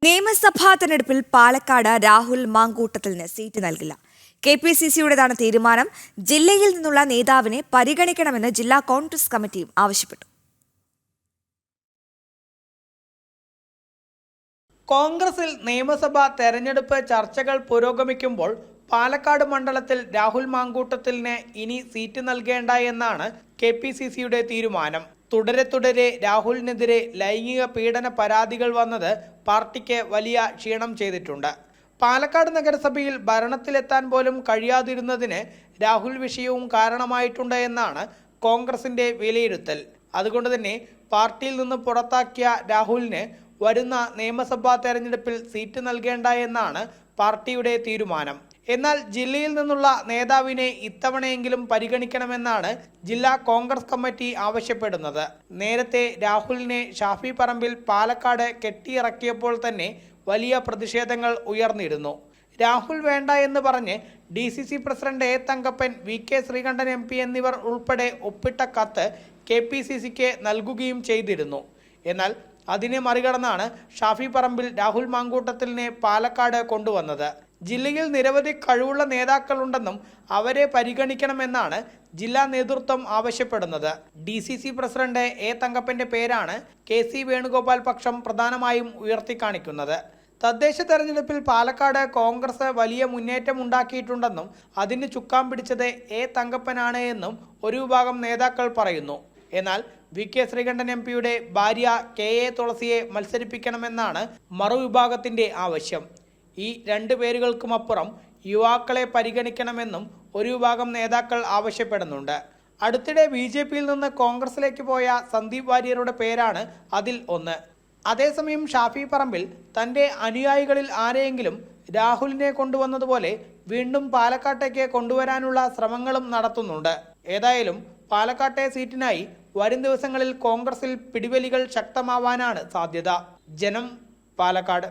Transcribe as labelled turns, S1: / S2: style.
S1: നിയമസഭാ തെരഞ്ഞെടുപ്പിൽ പാലക്കാട് രാഹുൽ മാങ്കൂട്ടത്തിന് സീറ്റ് നൽകില്ല. KPCCയുടേതാണ് തീരുമാനം. ജില്ലയിൽ നിന്നുള്ള നേതാവിനെ പരിഗണിക്കണമെന്ന് ജില്ലാ കോൺഗ്രസ് കമ്മിറ്റിയും ആവശ്യപ്പെട്ടു.
S2: കോൺഗ്രസിൽ നിയമസഭാ തെരഞ്ഞെടുപ്പ് ചർച്ചകൾ പുരോഗമിക്കുമ്പോൾ പാലക്കാട് മണ്ഡലത്തിൽ രാഹുൽ മാങ്കൂട്ടത്തിന് ഇനി സീറ്റ് നൽകേണ്ട എന്നാണ് KPCCയുടെ തീരുമാനം. തുടരെ രാഹുലിനെതിരെ ലൈംഗിക പീഡന പരാതികൾ വന്നത് പാർട്ടിക്ക് വലിയ ക്ഷീണം ചെയ്തിട്ടുണ്ട്. പാലക്കാട് നഗരസഭയിൽ ഭരണത്തിലെത്താൻ പോലും കഴിയാതിരുന്നതിന് രാഹുൽ വിഷയവും കാരണമായിട്ടുണ്ട് എന്നാണ് കോൺഗ്രസിന്റെ വിലയിരുത്തൽ. അതുകൊണ്ട് തന്നെ പാർട്ടിയിൽ നിന്ന് പുറത്താക്കിയ രാഹുലിന് വരുന്ന നിയമസഭാ തെരഞ്ഞെടുപ്പിൽ സീറ്റ് നൽകേണ്ട എന്നാണ് പാർട്ടിയുടെ തീരുമാനം. എന്നാൽ ജില്ലയിൽ നിന്നുള്ള നേതാവിനെ ഇത്തവണയെങ്കിലും പരിഗണിക്കണമെന്നാണ് ജില്ലാ കോൺഗ്രസ് കമ്മിറ്റി ആവശ്യപ്പെടുന്നത്. നേരത്തെ രാഹുലിനെ ഷാഫി പറമ്പിൽ പാലക്കാട് കെട്ടിയിറക്കിയപ്പോൾ തന്നെ വലിയ പ്രതിഷേധങ്ങൾ ഉയർന്നിരുന്നു. രാഹുൽ വേണ്ട എന്ന് പറഞ്ഞ് DCC president A Thankappan, VK Sreekandan MP എന്നിവർ ഉൾപ്പെടെ ഒപ്പിട്ട കത്ത് KPCCക്ക് നൽകുകയും ചെയ്തിരുന്നു. എന്നാൽ അതിനെ മറികടന്നാണ് ഷാഫി പറമ്പിൽ രാഹുൽ മാങ്കൂട്ടത്തിനെ പാലക്കാട് കൊണ്ടുവന്നത്. ജില്ലയിൽ നിരവധി കഴിവുള്ള നേതാക്കളുണ്ടെന്നും അവരെ പരിഗണിക്കണമെന്നാണ് ജില്ലാ നേതൃത്വം ആവശ്യപ്പെടുന്നത്. DCC പ്രസിഡന്റ് A തങ്കപ്പന്റെ പേരാണ് KC വേണുഗോപാൽ പക്ഷം പ്രധാനമായും ഉയർത്തിക്കാണിക്കുന്നത്. തദ്ദേശ തെരഞ്ഞെടുപ്പിൽ പാലക്കാട് കോൺഗ്രസ് വലിയ മുന്നേറ്റം ഉണ്ടാക്കിയിട്ടുണ്ടെന്നും അതിന് ചുക്കാൻ പിടിച്ചത് A തങ്കപ്പനാണ് എന്നും ഒരു വിഭാഗം നേതാക്കൾ പറയുന്നു. എന്നാൽ VK ശ്രീകണ്ഠൻ MPയുടെ ഭാര്യ KA തുളസിയെ മത്സരിപ്പിക്കണമെന്നാണ് മറുവിഭാഗത്തിന്റെ ആവശ്യം. ഈ രണ്ട് പേരുകൾക്കുമപ്പുറം യുവാക്കളെ പരിഗണിക്കണമെന്നും ഒരു വിഭാഗം നേതാക്കൾ ആവശ്യപ്പെടുന്നുണ്ട്. അടുത്തിടെ BJPയിൽ നിന്ന് കോൺഗ്രസിലേക്ക് പോയ സന്ദീപ് വാര്യരുടെ പേരാണ് അതിൽ ഒന്ന്. അതേസമയം ഷാഫി പറമ്പിൽ തൻ്റെ അനുയായികളിൽ ആരെയെങ്കിലും രാഹുലിനെ കൊണ്ടുവന്നതുപോലെ വീണ്ടും പാലക്കാട്ടേക്ക് കൊണ്ടുവരാനുള്ള ശ്രമങ്ങളും നടത്തുന്നുണ്ട്. ഏതായാലും പാലക്കാട്ടെ സീറ്റിനായി വരും ദിവസങ്ങളിൽ കോൺഗ്രസിൽ പിടിവലികൾ ശക്തമാവാനാണ് സാധ്യത. ജനം, പാലക്കാട്.